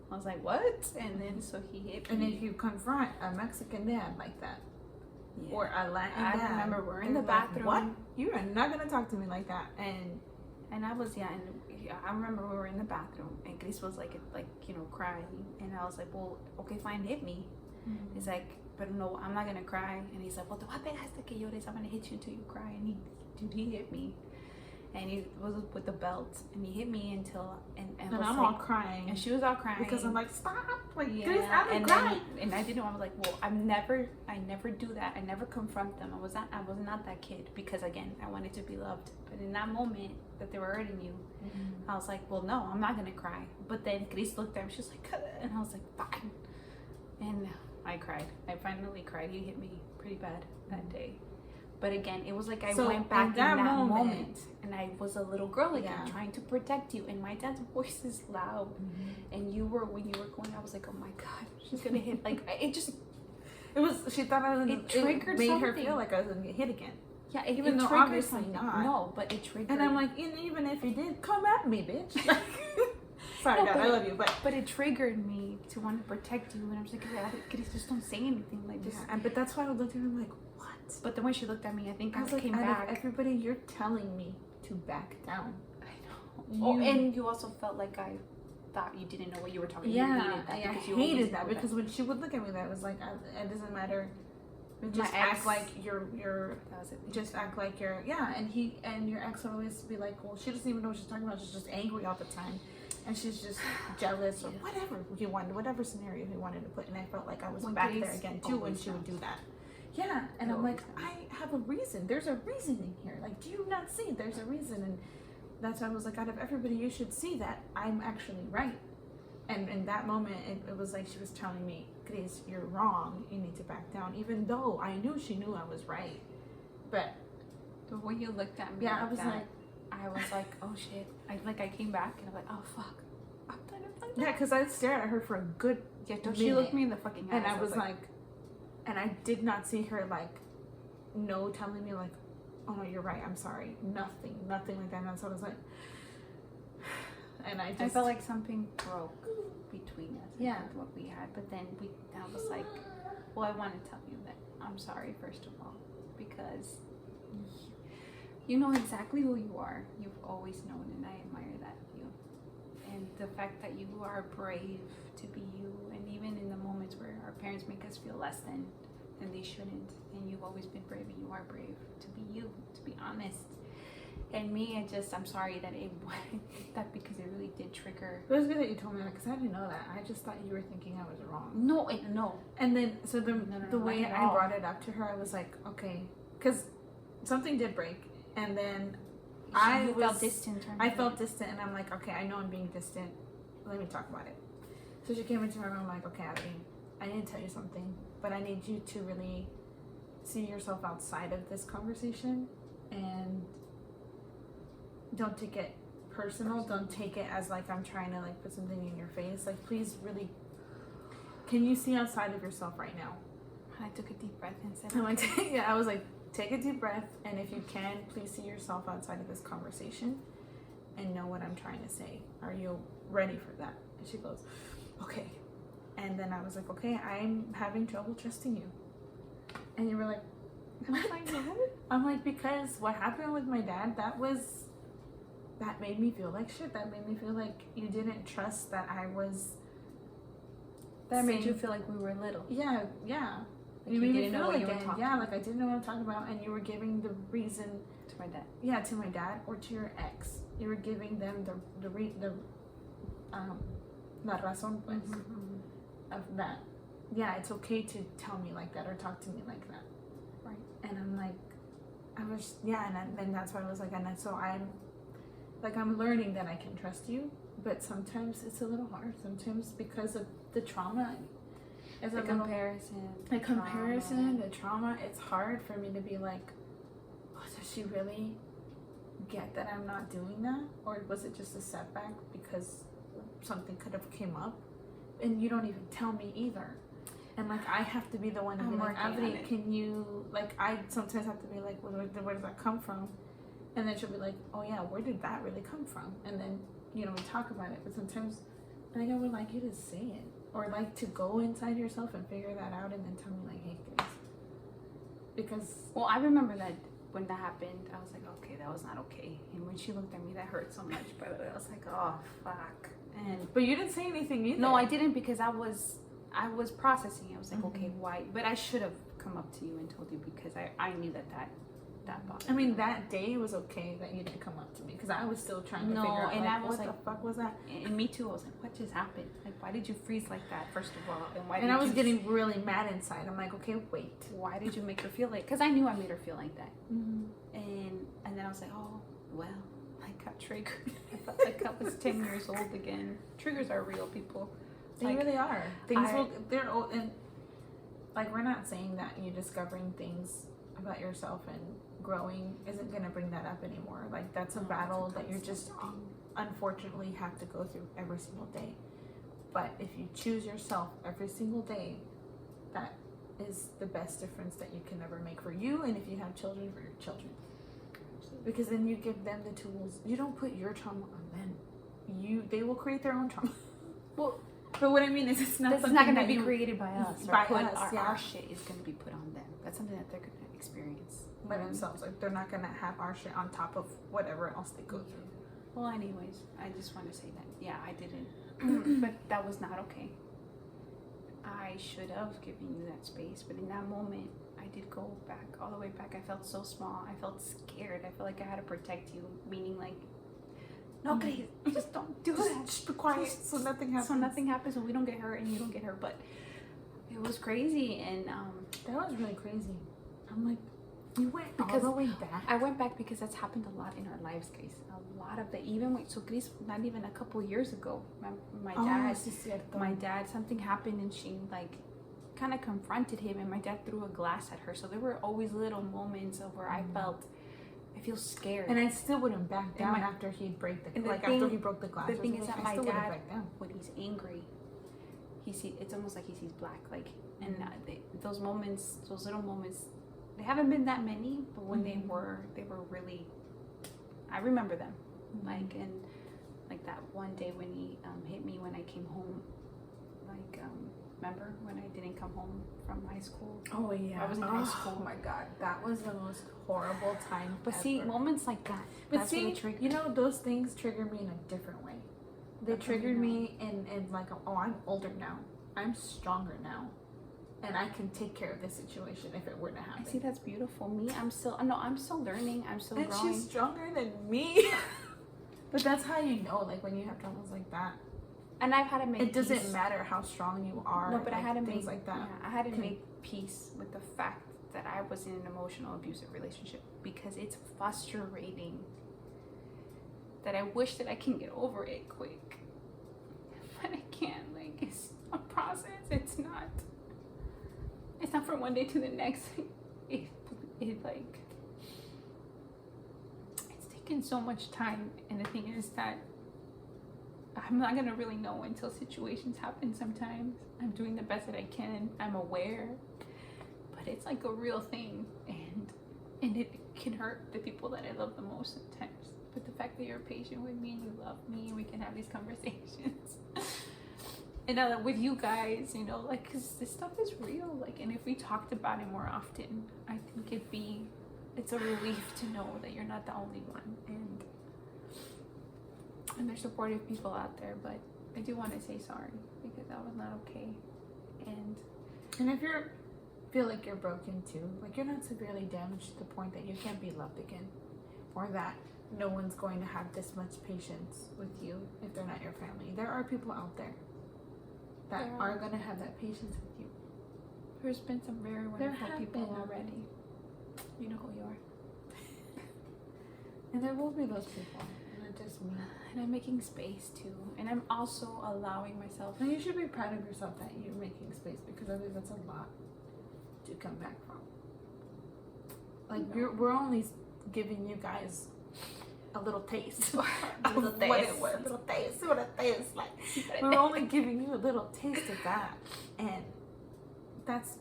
I was like, what? And then so he hit me. And if you confront a Mexican dad like that, yeah. Or a Latin dad, I remember we're in the bathroom. Like, what? You are not going to talk to me like that. And I was, I remember we were in the bathroom, and Chris was like, crying, and I was like, well, okay, fine, hit me. Mm-hmm. He's like, but no, I'm not gonna cry. And he's like, well, te voy a pegar hasta que llores. I'm gonna hit you until you cry. And he hit me, and he was with the belt, and he hit me until and I'm like, all crying, and she was all crying because I'm like, stop, like, yeah. And I didn't. I was like, well, I never do that. I never confront them. I was not that kid, because again, I wanted to be loved. But in that moment that they were hurting you, I was like, well, no, I'm not gonna cry. But then Chris looked at me. She was like, and I was like, fine. And I cried. I finally cried. He hit me pretty bad that day. But again, it was like I went back in that moment, and I was a little girl again, trying to protect you. And my dad's voice is loud. Mm-hmm. And when you were going, I was like, oh my God, she's gonna hit. Like, she thought I was. It triggered made something. her feel like I was gonna get hit again. Yeah, even though obviously not. No, but it triggered. And I'm like, even if you did, come at me, bitch. Sorry, Dad, I love you, but it triggered me to want to protect you, and I was like, just don't say anything, like just. Yeah, but that's why I looked at her like, what? But then when she looked at me, I think I was came like, back. Everybody, you're telling me to back down. I know. And you also felt like I thought you didn't know what you were talking. Yeah, I hated that because when she would look at me, that was like, it doesn't matter. Just act like you're. Just act like you're. Yeah, and your ex would always be like, well, she doesn't even know what she's talking about. She's just angry all the time. And she's just jealous or whatever he wanted, whatever scenario he wanted to put. And I felt like I was back there again too when she would do that. Yeah, and I'm like, I have a reason. There's a reason in here. Like, do you not see? There's a reason. And that's why I was like, out of everybody, you should see that I'm actually right. And in that moment, it was like she was telling me, Grace, you're wrong. You need to back down. Even though I knew she knew I was right. But the way you looked at me, I was like, oh shit. I came back and I'm like, oh fuck. I'm done. Yeah, because I stared at her for a good minute. She looked me in the fucking eyes. And I was like, and I did not see her telling me like, oh no, you're right, I'm sorry. Nothing like that. And so I was like, and I felt like something broke between us. Yeah. What we had. But then I was like, well, I want to tell you that I'm sorry, first of all, because you know exactly who you are. You've always known, and I admire that of you. And the fact that you are brave to be you, and even in the moments where our parents make us feel less than they shouldn't, and you've always been brave, and you are brave to be you, to be honest. And me, I'm sorry that that because it really did trigger. It was good that you told me that, because I didn't know that. I just thought you were thinking I was wrong. No. And then, so the way I brought it up to her, I was like, okay, because something did break. And then I felt distant, and I'm like, okay, I know I'm being distant. Let me talk about it. So she came into my room like, okay, Abby, I need to tell you something, but I need you to really see yourself outside of this conversation, and don't take it personal. Don't take it as like I'm trying to like put something in your face. Like, please, really, can you see outside of yourself right now? I took a deep breath and said, I'm like, yeah, I was like, take a deep breath, and if you can, please see yourself outside of this conversation and know what I'm trying to say. Are you ready for that? And she goes, okay. And then I was like, okay, I'm having trouble trusting you. And you were like, what? I'm like, because what happened with my dad, that made me feel like shit. That made me feel like you didn't trust that I was. That made you feel like we were little. Yeah, yeah. Like you made me didn't know feel what you were again. talking Yeah, like I didn't know what I'm talking about, and you were giving the reason to my dad. Yeah, to my dad or to your ex. You were giving them la razón, pues, of that. Yeah, it's okay to tell me like that or talk to me like that. Right. And I'm like, and that's why I was like, so I'm learning that I can trust you, but sometimes it's a little hard. Sometimes because of the trauma. The comparison. The trauma, it's hard for me to be like, oh, does she really get that I'm not doing that? Or was it just a setback because something could have came up? And you don't even tell me either. And like, I have to be the one to be like, Avri, can you, like, I sometimes have to be like, well, where does that come from? And then she'll be like, oh yeah, where did that really come from? And then, we talk about it. But sometimes I would like you to say it. Or like to go inside yourself and figure that out and then tell me like, hey guys. Because well, I remember that when that happened, I was like, okay, that was not okay. And when she looked at me, that hurt so much. But I was like, oh fuck. But you didn't say anything either. No, I didn't, because I was processing. I was like, okay, why? But I should have come up to you and told you, because I knew that bothered I mean, me. that day was okay that you didn't come up to me, because I was still trying to figure out, and like, I was what the fuck was that? And me too. I was like, what just happened? Like, why did you freeze like that, first of all? And why? And I was getting really mad inside. I'm like, okay, wait. Why did you make her feel like? Because I knew I made her feel like that. Mm-hmm. And then I was like, oh well, I got triggered. I felt like I was 10 years old again. Triggers are real, people. They really are. They're old, and like, we're not saying that you discovering things about yourself and growing isn't going to bring that up anymore. Like, that's a battle that you're just unfortunately have to go through every single day. But if you choose yourself every single day, that is the best difference that you can ever make for you, and if you have children, for your children. Because then you give them the tools. You don't put your trauma on them. They will create their own trauma. Well, but what I mean is, it's not going to be created by us. Our shit is going to be put on them. That's something that they're going to experience by themselves. Like, they're not going to have our shit on top of whatever else they go through. Well, anyways, I just want to say that, yeah, I didn't. But that was not okay. I should have given you that space. But in that moment, I did go back, all the way back. I felt so small. I felt scared. I felt like I had to protect you. Meaning like, no, please, just don't do that. Just be quiet so nothing happens. So nothing happens and we don't get hurt and you don't get hurt. But it was crazy. And that was really crazy. I'm like, you went because all the way back? I went back because that's happened a lot in our lives, guys. A lot of that. Even with, so Chris, not even a couple years ago, my dad, something happened and she like kind of confronted him and my dad threw a glass at her. So there were always little moments of where I feel scared. And I still wouldn't back down after he'd break after he broke the glass. The thing is that my dad, when he's angry, it's almost like he sees black. Like, and those moments, those little moments, they haven't been that many, but when they were really, I remember them. Like, and like that one day when he hit me when I came home, like, remember when I didn't come home from high school? Oh yeah, I was in high school. Oh my god, that was the most horrible time. But ever. see, moments like that. But see, those things trigger me in a different way. They triggered me in like, oh, I'm older now. I'm stronger now. And I can take care of this situation if it were to happen. I see, that's beautiful. Me, I'm still learning. I'm still growing. And she's stronger than me. But that's how you know, like, when you have traumas like that. And I've had to make it doesn't matter how strong you are. No, but I had to things make like that. Yeah, I had to make peace with the fact that I was in an emotional abusive relationship, because it's frustrating. That I wish that I can get over it quick, but I can't. Like, it's a process. It's not from one day to the next. If like, it's taken so much time. And the thing is that I'm not gonna really know until situations happen sometimes. I'm doing the best that I can. I'm aware, but it's like a real thing, and it can hurt the people that I love the most sometimes. But the fact that you're patient with me and you love me and we can have these conversations. And with you guys, you know, like, because this stuff is real. Like, and if we talked about it more often, I think it's a relief to know that you're not the only one. And there's supportive people out there, but I do want to say sorry because that was not okay. And if you feel like you're broken too, like you're not severely damaged to the point that you can't be loved again, or that no one's going to have this much patience with you if they're not your family. There are people out there that are going to have that patience with you. There's been some very wonderful people already. You know who you are. And there will be those people. Not just me. And I'm making space too. And I'm also allowing myself. And you should be proud of yourself that you're making space, because I think that's a lot to come back from. Like, we're only giving you guys a little taste. A little taste. See what it tastes like. We're only giving you a little taste of that. And that's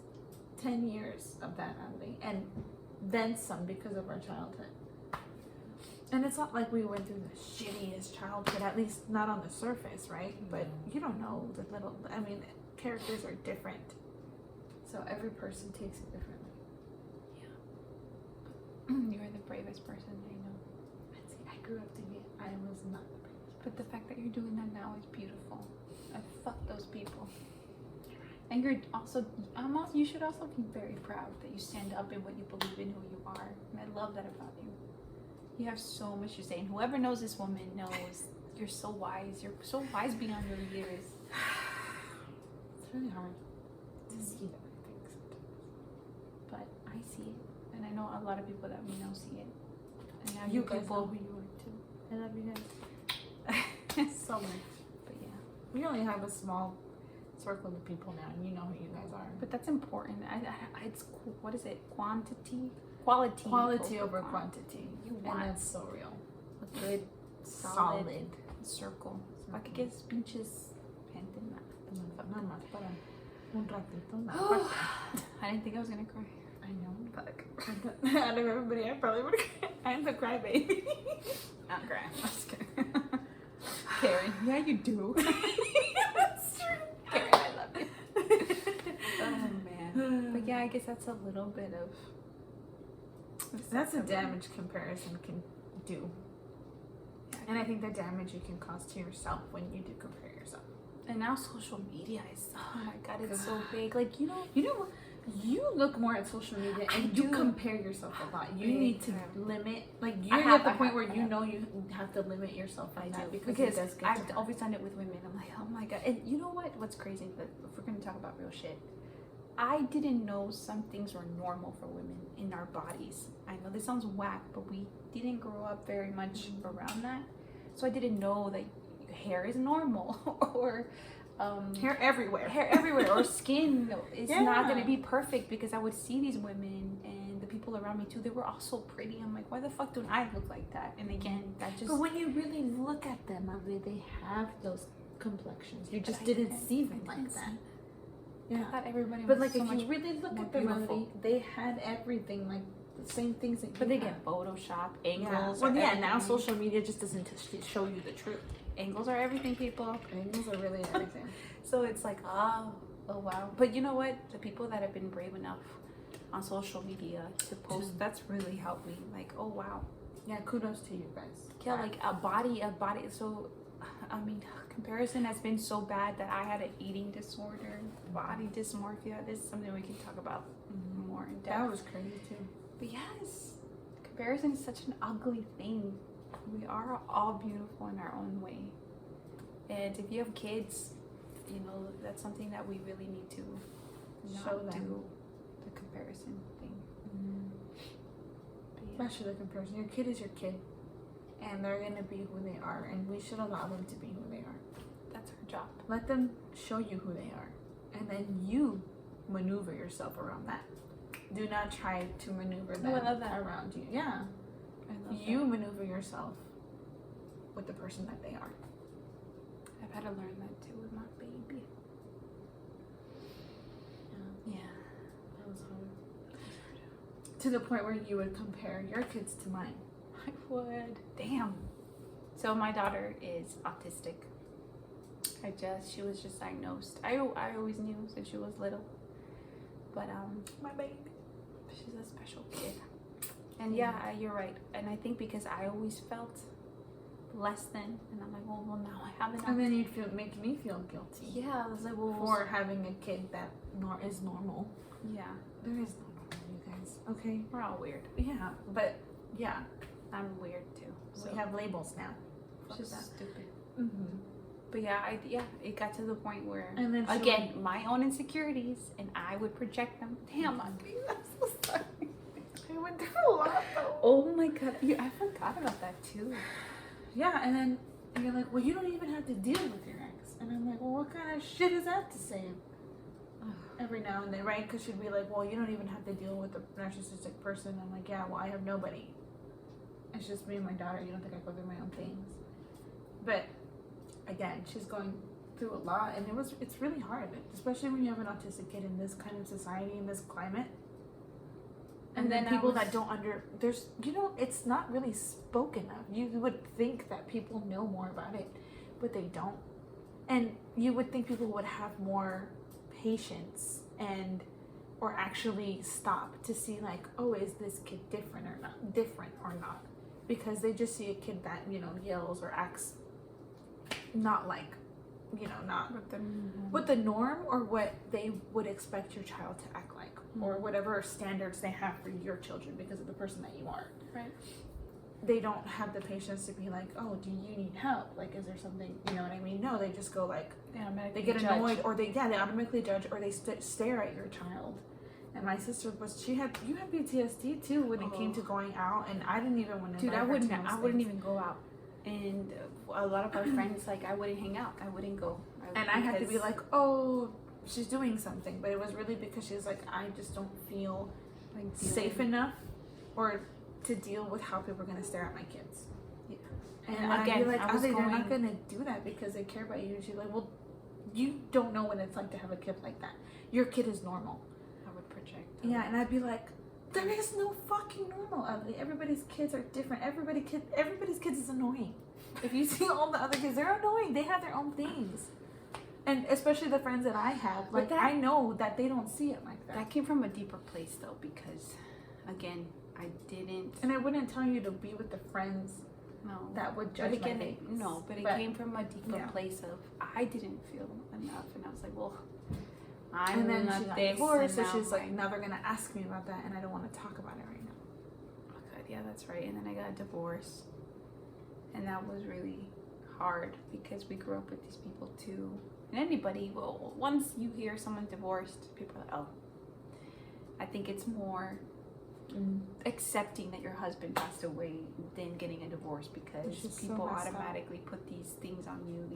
10 years of that, Natalie. And then some, because of our childhood. And it's not like we went through the shittiest childhood, at least not on the surface, right? But you don't know the little, I mean, characters are different. So every person takes it differently. Yeah. You're the bravest person I know. See, I grew up thinking I was not the bravest. But the fact that you're doing that now is beautiful. I fuck those people. And you're also, you should also be very proud that you stand up in what you believe in, who you are. And I love that about you. You have so much to say, and whoever knows this woman knows you're so wise. You're so wise beyond your years. It's really hard to see that, I think, sometimes. But I see it, and I know a lot of people that we know see it. And now You you guys people, know who you are too. I love you guys so much. But yeah, We only have a small circle of people now, and you know who you guys are. but that's important. It's what is it? Quality over quantity. You And want that's so real. a good, Solid. circle. Para que quedes pinches gente nada. Nada más para un ratito. I didn't think I was gonna cry. I know. Fuck. Out of everybody, I probably would cry. I'm the crybaby. I'm crying. I'm just kidding. Karen, yeah, you do. That's true. Karen, I love you. Oh man. But yeah, I guess that's a little bit of. That's a damage comparison can do. And I think the damage you can cause to yourself when you do compare yourself. And now social media is, oh my god, it's so big. Like, you you look more at social media and you compare yourself a lot. You need to limit, like, you're at the point where you know you have to limit yourself from that, because it does get I've always done it with women. I'm like, oh my god. And you know what's crazy, if we're gonna talk about real shit, I didn't know some things were normal for women in our bodies. I know this sounds whack, but we didn't grow up very much around that. So I didn't know that hair is normal or hair everywhere, or skin is not going to be perfect, because I would see these women and the people around me too. They were all so pretty. I'm like, why the fuck don't I look like that? And again, that just. But when you really look at them, they have those complexions. You just didn't see them like that. Yeah. I thought everybody was but like, so if much you really look more at them, beautiful. they had everything, like the same things that you But they have. get Photoshop, angles. Well, yeah, now social media just doesn't show you the truth. Angles are everything, people. Angles are really everything. So it's like, oh wow. But you know what? The people that have been brave enough on social media to post, that's really helped me. Like, oh wow. Yeah, kudos to you guys. Yeah, like a body. So, I mean, comparison has been so bad that I had an eating disorder, body dysmorphia. This is something we can talk about more in depth. That was crazy too. But yes, comparison is such an ugly thing. We are all beautiful in our own way. And if you have kids, you know, that's something that we really need to Show not them. do the comparison thing. But yeah. Especially the comparison. Your kid is your kid. And they're going to be who they are. And we should allow them to be who they are. That's our job. Let them show you who they are. And then you maneuver yourself around that. Do not try to maneuver them I love that. around you. Yeah. I love You maneuver yourself with the person that they are. I've had to learn that too with my baby. Yeah. That was hard. To the point where you would compare your kids to mine. I would. Damn. So my daughter is autistic. She was just diagnosed. I always knew since she was little. But My baby. she's a special kid. And yeah, you're right. And I think because I always felt less than, and I'm like, well now I have an And then you'd make me feel guilty. Yeah, I was like, well, For having a kid that is normal. yeah, There is no normal, you guys. Okay? we're all weird. Yeah, but yeah, I'm weird too. So we have labels now. it's just stupid. Mm-hmm. But yeah, it got to the point where, And then again, my own insecurities, and I would project them. Damn, I'm so sorry. I went through a lot though. Oh my god, I forgot about that too. Yeah, and then you're like, well, you don't even have to deal with your ex. And I'm like, well, what kind of shit is that to say? Every now and then, right? Because she'd be like, well, you don't even have to deal with a narcissistic person. I'm like, yeah, well, I have nobody. It's just me and my daughter. You don't think I go through my own things? But again, she's going through a lot, and it's really hard, especially when you have an autistic kid in this kind of society, in this climate. And then people that don't it's not really spoken of. You would think that people know more about it, but they don't. And you would think people would have more patience or actually stop to see like, oh, is this kid different or not? Because they just see a kid that, yells or acts not like, not with the norm or what they would expect your child to act like, or whatever standards they have for your children because of the person that you are. Right. They don't have the patience to be like, oh, do you need help? Like, is there something, you know what I mean? No, they just go like, they get annoyed, or they automatically judge, or they stare at your child. And my sister you had PTSD too when it came to going out, and I didn't even want to. Dude, I wouldn't even go out. And a lot of our friends, like, I wouldn't hang out. I wouldn't go. I had to be like, oh, she's doing something. But it was really because she's like, I just don't feel like safe enough or to deal with how people are going to stare at my kids. Yeah. And again, I'd be like, they're not going to do that because they care about you. And she's like, well, you don't know what it's like to have a kid like that. Your kid is normal. I would project. Yeah, and I'd be like, there is no fucking normal, Ugly. Everybody's kids are different. Everybody's kids is annoying. If you see all the other kids, they're annoying. They have their own things. And especially the friends that I have, like, I know that they don't see it like that. That came from a deeper place, though, because, again, I didn't... And I wouldn't tell you to be with the friends that would judge my babies. But it came from a deeper place of, I didn't feel enough. And I was like, well... And then she got divorced, so she's like, now they're gonna ask me about that, and I don't want to talk about it right now. Oh God, yeah, that's right. And then I got a divorce, and that was really hard because we grew up with these people too. And anybody, well, once you hear someone divorced, people are like, oh. I think it's more accepting that your husband passed away than getting a divorce, because people automatically put these things on you.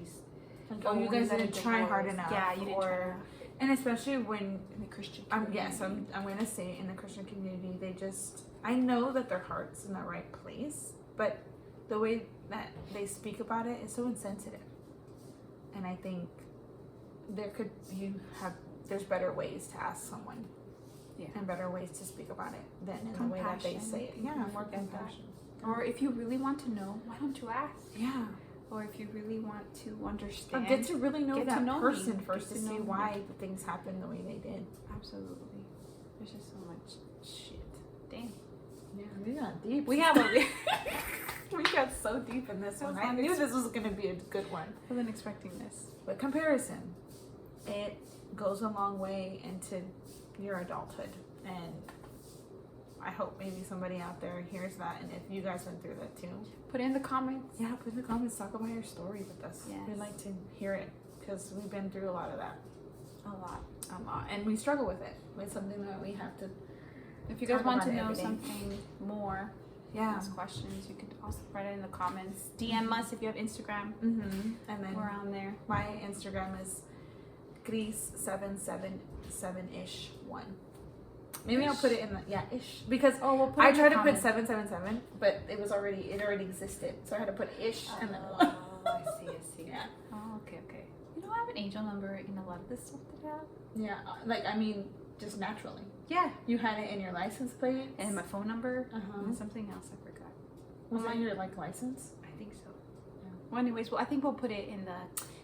Like, oh, you guys didn't try hard enough. Yeah, you didn't try enough. And especially when in the Christian community. I'm going to say in the Christian community, I know that their heart's in the right place, but the way that they speak about it is so insensitive. And I think there's better ways to ask someone. Yeah. And better ways to speak about it than in the way that they say it. Yeah, more compassion. Or if you really want to know, why don't you ask? Yeah. Or if you really want to understand, or get to really know that person first to see why the things happened the way they did. Absolutely. There's just so much shit. Damn. Yeah, we got deep. We got so deep in this one. I knew this was going to be a good one. I wasn't expecting this. But comparison, it goes a long way into your adulthood. And I hope maybe somebody out there hears that, and if you guys went through that too, put it in the comments. Yeah, put in the comments. Talk about your story with us. Yes. We'd like to hear it because we've been through a lot of that. A lot, and we struggle with it. It's something that we have to. If you guys want to know something more, ask questions. You could also write it in the comments. DM us if you have Instagram. And then we're on there. My Instagram is Gris777ish1. Maybe I'll put it in the ish because Oh, we'll put I it in tried the to put comments. 777, but it already existed, so I had to put ish and then Oh, one. I see. Yeah. Oh, okay. You know, I have an angel number in a lot of this stuff that I have. Yeah, like I mean, just naturally. Yeah. You had it in your license plate And my phone number. Uh-huh. And something else I forgot. Was it your like license? I think so. Yeah. Well, anyways, I think we'll put it in the.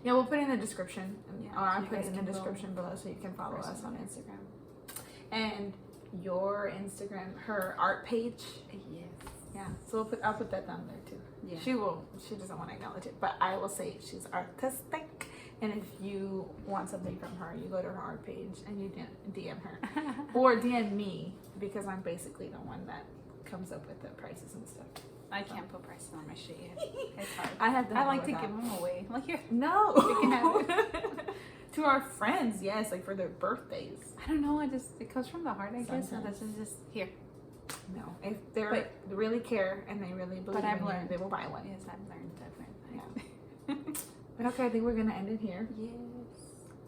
Yeah, we'll put it in the description. Yeah, Or I'll so you put it guys in the can go description below so you can follow first us on on Instagram. And your Instagram, her art page. Yes. Yeah, so I'll put that down there too. Yeah. She doesn't want to acknowledge it, but I will say she's artistic. And if you want something from her, you go to her art page and you DM her. Or DM me because I'm basically the one that comes up with the prices and stuff. I can't put prices on my shit yet. It's hard. I have I like help to with give that. them away. Like here. No. You can have To our friends, yes, like for their birthdays. I don't know. It comes from the heart, I guess. So Sometimes. this is just here. No, if they really care and they really believe I've in you, learned. they will buy one. Yes, I've learned. Yeah. But okay, I think we're gonna end it here. Yes.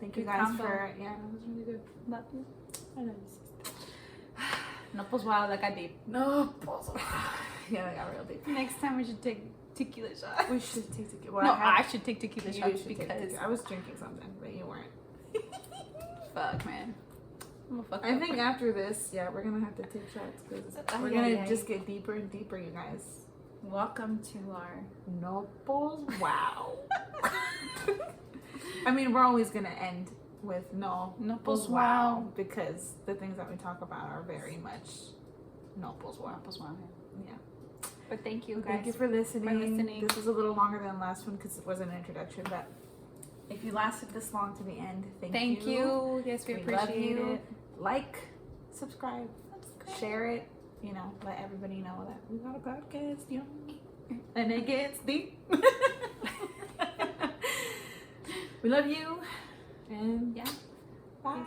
Thank you Good guys combo. for that was really good. Love you. I love you. Nonposwow like I did. No, yeah, I got real deep. Next time we should take tequila shots. We should take tequila. No, I should take tequila You shots should take because tequila. I was drinking something, but you weren't. fuck, man. I'm a fuck I up. think after this, yeah, we're gonna have to take shots because we're yeah, gonna yeah. just get deeper and deeper, you guys. Welcome to our. Nonposwow. I mean, we're always gonna end with nonposwow because the things that we talk about are very much nonposwow. Nonposwow. Yeah. But thank you, guys. Thank you for listening. For This was a little longer than the last one because it was an introduction, but if you lasted this long to the end, thank you. Yes, we love appreciate you. it. Like, subscribe, share it. You know, let everybody know that we got a podcast. You know, and it gets deep. We love you, and Yeah. bye.